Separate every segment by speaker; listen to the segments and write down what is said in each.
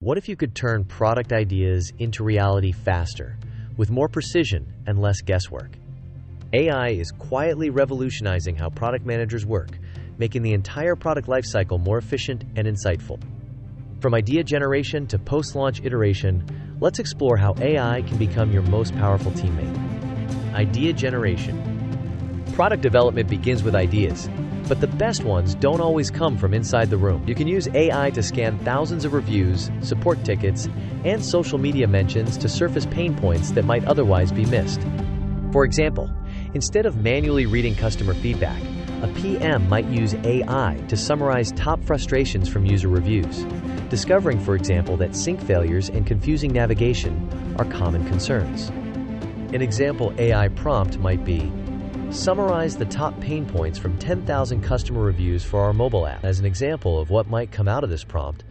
Speaker 1: What if you could turn product ideas into reality faster, with more precision and less guesswork? AI is quietly revolutionizing how product managers work, making the entire product lifecycle more efficient and insightful. From idea generation to post-launch iteration, let's explore how AI can become your most powerful teammate. Idea generation. Product development begins with ideas, but the best ones don't always come from inside the room. You can use AI to scan thousands of reviews, support tickets, and social media mentions to surface pain points that might otherwise be missed. For example, instead of manually reading customer feedback, a PM might use AI to summarize top frustrations from user reviews, discovering, for example, that sync failures and confusing navigation are common concerns. An example AI prompt might be, summarize the top pain points from 10,000 customer reviews for our mobile app. As an example of what might come out of this prompt,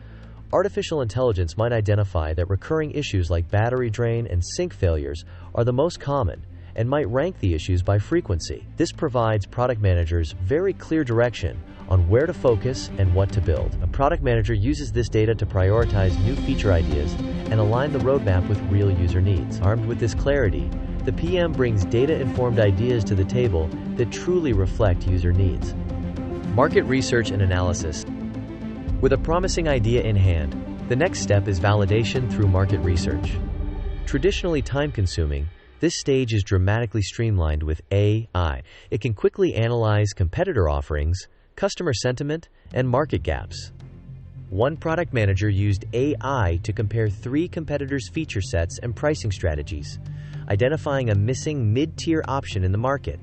Speaker 1: artificial intelligence might identify that recurring issues like battery drain and sync failures are the most common and might rank the issues by frequency. This provides product managers very clear direction on where to focus and what to build. A product manager uses this data to prioritize new feature ideas and align the roadmap with real user needs. Armed with this clarity, the PM brings data-informed ideas to the table that truly reflect user needs. Market research and analysis. With a promising idea in hand, the next step is validation through market research. Traditionally time-consuming, this stage is dramatically streamlined with AI. It can quickly analyze competitor offerings, customer sentiment, and market gaps. One product manager used AI to compare 3 competitors' feature sets and pricing strategies, identifying a missing mid-tier option in the market.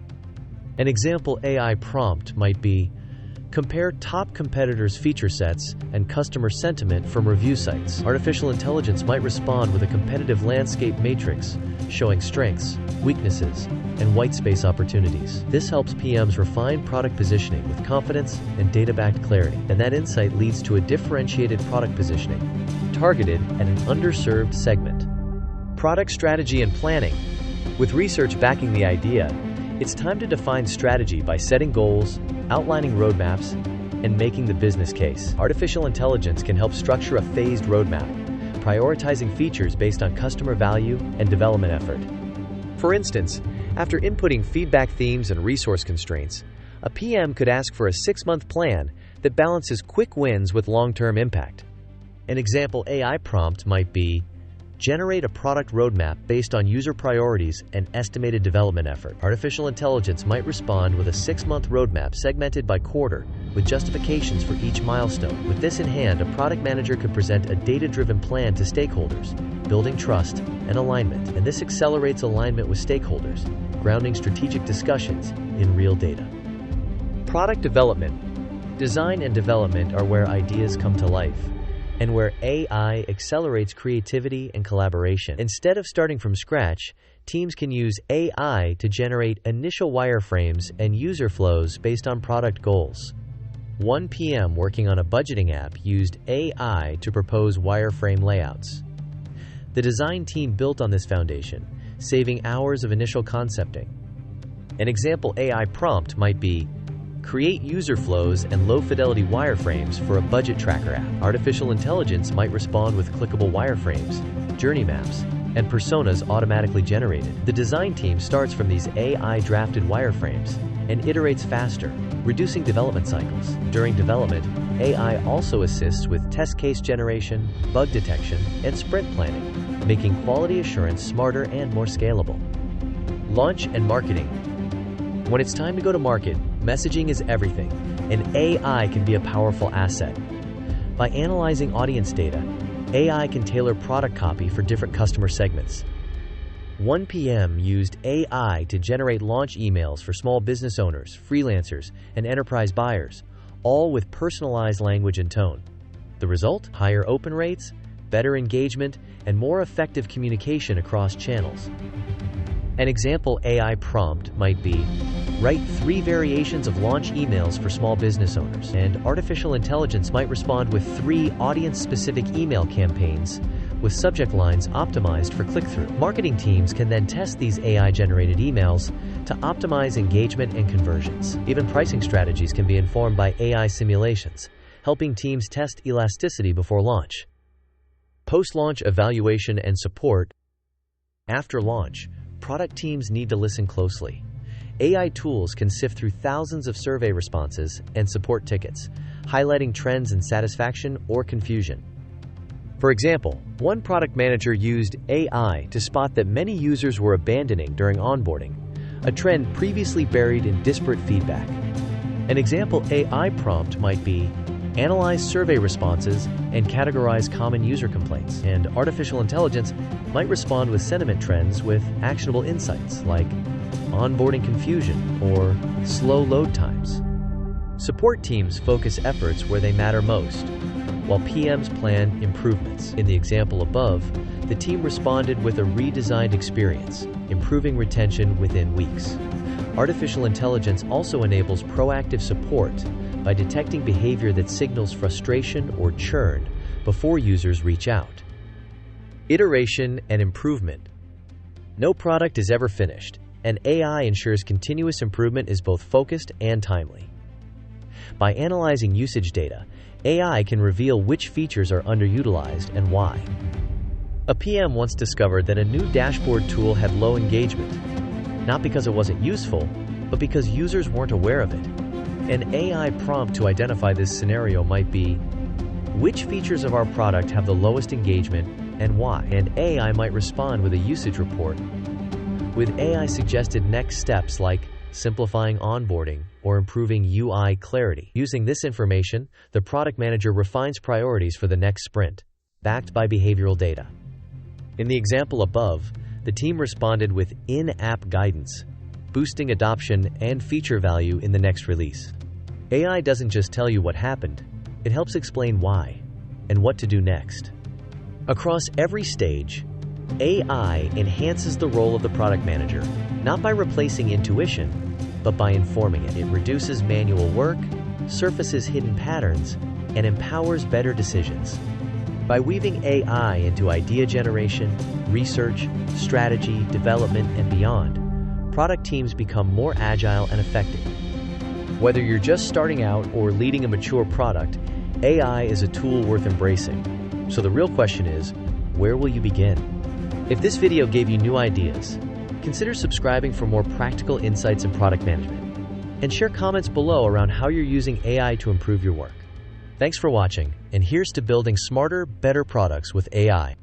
Speaker 1: An example AI prompt might be, compare top competitors' feature sets and customer sentiment from review sites. Artificial intelligence might respond with a competitive landscape matrix, showing strengths, weaknesses, and white space opportunities. This helps PMs refine product positioning with confidence and data-backed clarity, and that insight leads to a differentiated product positioning, targeted at an underserved segment. Product strategy and planning. With research backing the idea, it's time to define strategy by setting goals, outlining roadmaps, and making the business case. Artificial intelligence can help structure a phased roadmap, prioritizing features based on customer value and development effort. For instance, after inputting feedback themes and resource constraints, a PM could ask for a 6-month plan that balances quick wins with long-term impact. An example AI prompt might be, generate a product roadmap based on user priorities and estimated development effort. Artificial intelligence might respond with a 6-month roadmap segmented by quarter, with justifications for each milestone. With this in hand, a product manager could present a data-driven plan to stakeholders, building trust and alignment. And this accelerates alignment with stakeholders, grounding strategic discussions in real data. Product development. Design and development are where ideas come to life, and where AI accelerates creativity and collaboration. Instead of starting from scratch, teams can use AI to generate initial wireframes and user flows based on product goals. One PM working on a budgeting app used AI to propose wireframe layouts. The design team built on this foundation, saving hours of initial concepting. An example AI prompt might be, create user flows and low-fidelity wireframes for a budget tracker app. Artificial intelligence might respond with clickable wireframes, journey maps, and personas automatically generated. The design team starts from these AI-drafted wireframes and iterates faster, reducing development cycles. During development, AI also assists with test case generation, bug detection, and sprint planning, making quality assurance smarter and more scalable. Launch and marketing. When it's time to go to market, messaging is everything, and AI can be a powerful asset. By analyzing audience data, AI can tailor product copy for different customer segments. One PM used AI to generate launch emails for small business owners, freelancers, and enterprise buyers, all with personalized language and tone. The result? Higher open rates, better engagement, and more effective communication across channels. An example AI prompt might be, write 3 variations of launch emails for small business owners, and artificial intelligence might respond with 3 audience-specific email campaigns with subject lines optimized for click-through. Marketing teams can then test these AI-generated emails to optimize engagement and conversions. Even pricing strategies can be informed by AI simulations, helping teams test elasticity before launch. Post-launch evaluation and support. After launch, product teams need to listen closely. AI tools can sift through thousands of survey responses and support tickets, highlighting trends in satisfaction or confusion. For example, one product manager used AI to spot that many users were abandoning during onboarding, a trend previously buried in disparate feedback. An example AI prompt might be, analyze survey responses and categorize common user complaints, and artificial intelligence might respond with sentiment trends with actionable insights like onboarding confusion or slow load times. Support teams focus efforts where they matter most, while PMs plan improvements. In the example above, the team responded with a redesigned experience, improving retention within weeks. Artificial intelligence also enables proactive support by detecting behavior that signals frustration or churn before users reach out. Iteration and improvement. No product is ever finished, and AI ensures continuous improvement is both focused and timely. By analyzing usage data, AI can reveal which features are underutilized and why. A PM once discovered that a new dashboard tool had low engagement, not because it wasn't useful, but because users weren't aware of it. An AI prompt to identify this scenario might be, which features of our product have the lowest engagement and why? And AI might respond with a usage report, with AI suggested next steps like simplifying onboarding or improving UI clarity. Using this information, the product manager refines priorities for the next sprint, backed by behavioral data. In the example above, the team responded with in-app guidance, boosting adoption and feature value in the next release. AI doesn't just tell you what happened, it helps explain why and what to do next. Across every stage, AI enhances the role of the product manager, not by replacing intuition, but by informing it. It reduces manual work, surfaces hidden patterns, and empowers better decisions. By weaving AI into idea generation, research, strategy, development, and beyond, product teams become more agile and effective. Whether you're just starting out or leading a mature product, AI is a tool worth embracing. So the real question is, where will you begin? If this video gave you new ideas, consider subscribing for more practical insights in product management, and share comments below around how you're using AI to improve your work. Thanks for watching, and here's to building smarter, better products with AI.